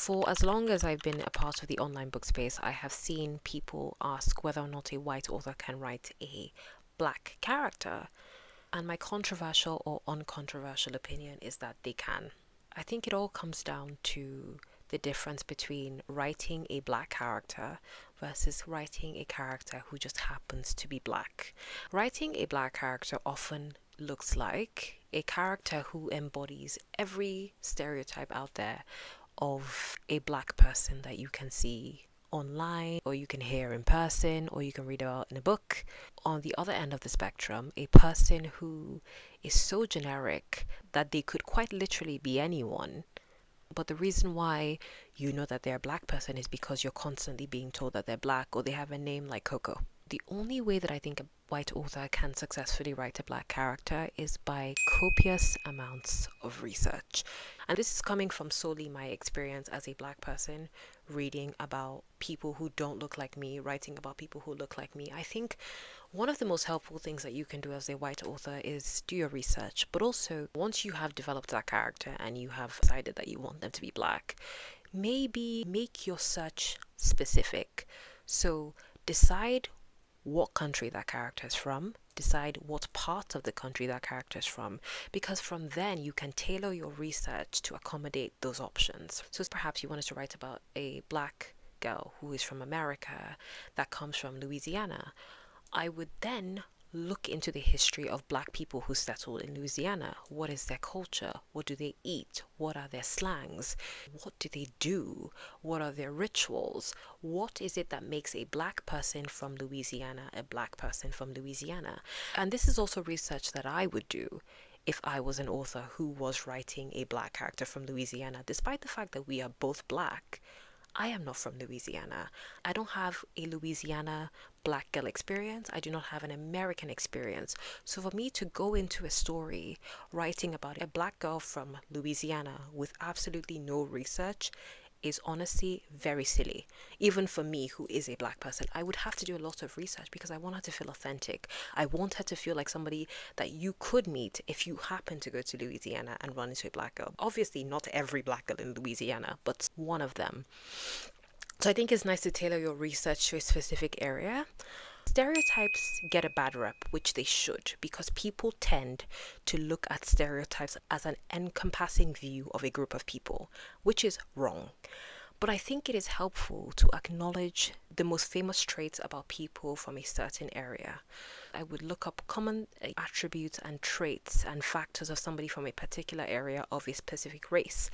For as long as I've been a part of the online book space, I have seen people ask whether or not a white author can write a black character. And my controversial or uncontroversial opinion is that they can. I think it all comes down to the difference between writing a black character versus writing a character who just happens to be black. Writing a black character often looks like a character who embodies every stereotype out there of a black person that you can see online, or you can hear in person, or you can read about in a book. On the other end of the spectrum, a person who is so generic that they could quite literally be anyone. But the reason why you know that they're a black person is because you're constantly being told that they're black or they have a name like Coco. The only way that I think a white author can successfully write a black character is by copious amounts of research. And this is coming from solely my experience as a black person, reading about people who don't look like me, writing about people who look like me. I think one of the most helpful things that you can do as a white author is do your research, but also once you have developed that character and you have decided that you want them to be black, maybe make your search specific. So decide what country that character is from, decide what part of the country that character is from, because from then you can tailor your research to accommodate those options. So perhaps you wanted to write about a black girl who is from America that comes from Louisiana. I would then look into the history of black people who settled in Louisiana. What is their culture? What do they eat? What are their slangs? What do they do? What are their rituals? What is it that makes a black person from Louisiana a black person from Louisiana? And this is also research that I would do if I was an author who was writing a black character from Louisiana. Despite the fact that we are both black, I am not from Louisiana. I don't have a Louisiana black girl experience. I do not have an American experience. So for me to go into a story writing about a black girl from Louisiana with absolutely no research is honestly very silly. Even for me, who is a black person, I would have to do a lot of research because I want her to feel authentic. I want her to feel like somebody that you could meet if you happen to go to Louisiana and run into a black girl. Obviously, not every black girl in Louisiana, but one of them. So I think it's nice to tailor your research to a specific area. Stereotypes get a bad rep, which they should, because people tend to look at stereotypes as an encompassing view of a group of people, which is wrong. But I think it is helpful to acknowledge the most famous traits about people from a certain area. I would look up common attributes and traits and factors of somebody from a particular area of a specific race.